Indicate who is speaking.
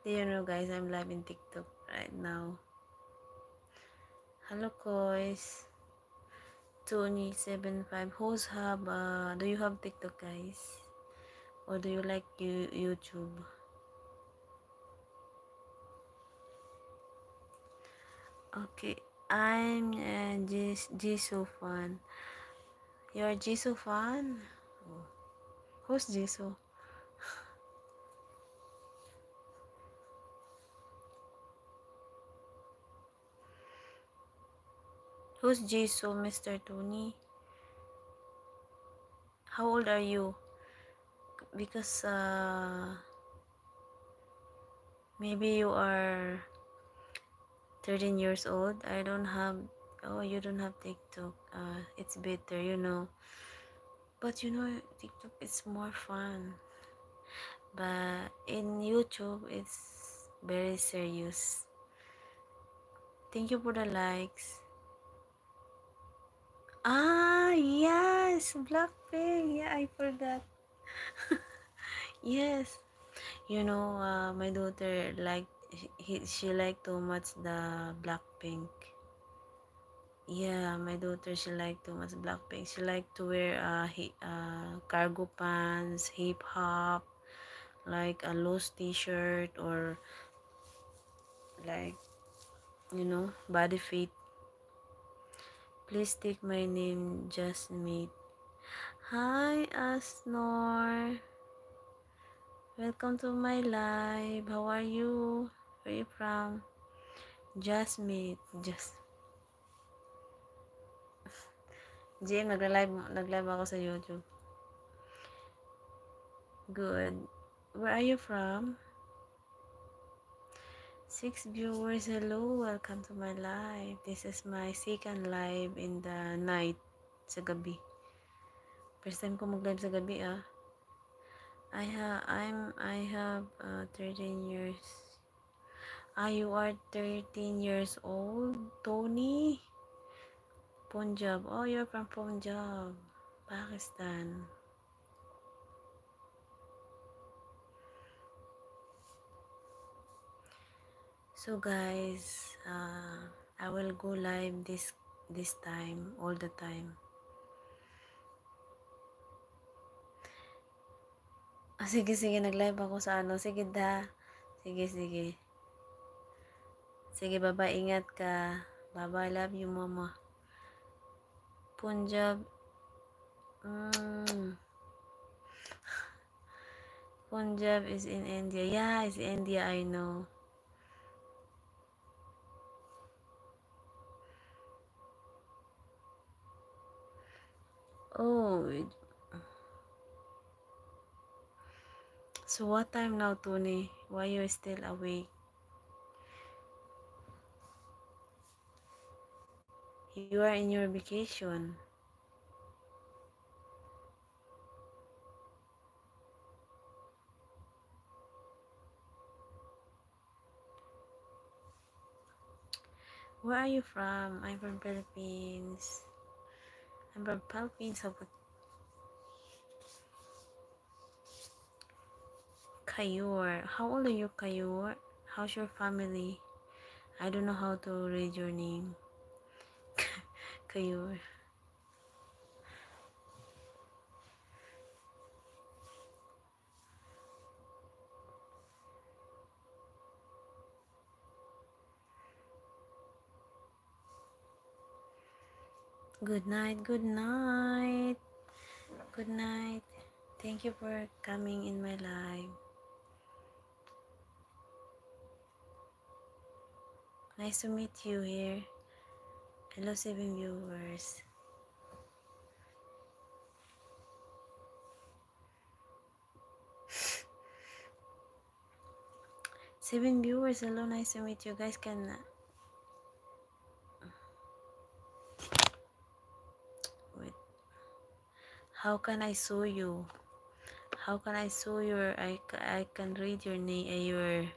Speaker 1: Do you know, guys, I'm live in TikTok right now. Hello, guys. Tony75. Do you have TikTok, guys? Or do you like YouTube? Okay, I'm Jisoo fan. You're Jisoo fan? Oh. Who's Jisoo? Who's Jisoo, Mr. Tony? How old are you? Because maybe you are 13 years old. I don't have. Oh, you don't have TikTok. It's better, you know. But you know, TikTok is more fun. But in YouTube, it's very serious. Thank you for the likes. Ah, yes, Blackpink. Yeah, I forgot. Yes, you know, my daughter she liked too much the Blackpink. Yeah, my daughter, she like too much Blackpink. She like to wear cargo pants, hip hop, like a loose t-shirt, or like, you know, body fit. Please take my name, just meet. Hi, Asnor. Welcome to my live. How are you? Where are you from? Just meet. Just. JM, nag-live ako sa YouTube. Good. Where are you from? 6 viewers, hello, welcome to my live. This is my second live in the night, sa gabi. First time ko mag-live sa gabi, ah. I have 13 years. Ah, you are 13 years old, Tony? Punjab. Oh, you're from Punjab, Pakistan. So guys, I will go live this time, all the time. Ah, sige, nag-live ako sa ano. Sige, da. Sige. Sige, baba, ingat ka. Baba, love you, mama. Punjab. Punjab is in India. Yeah, it's India, I know. Oh, so what time now, Tony? Why you still awake? You are in your vacation. Where are you from? I'm from Philippines. I'm from Philippines. Kayur. How old are you, Kayur? How's your family? I don't know how to read your name. Kayur. Good night, good night. Good night. Thank you for coming in my live. Nice to meet you here. Hello, 7 viewers. Seven viewers, hello, nice to meet you guys. Wait. How can I sue you? How can I sue your? I can read your name, your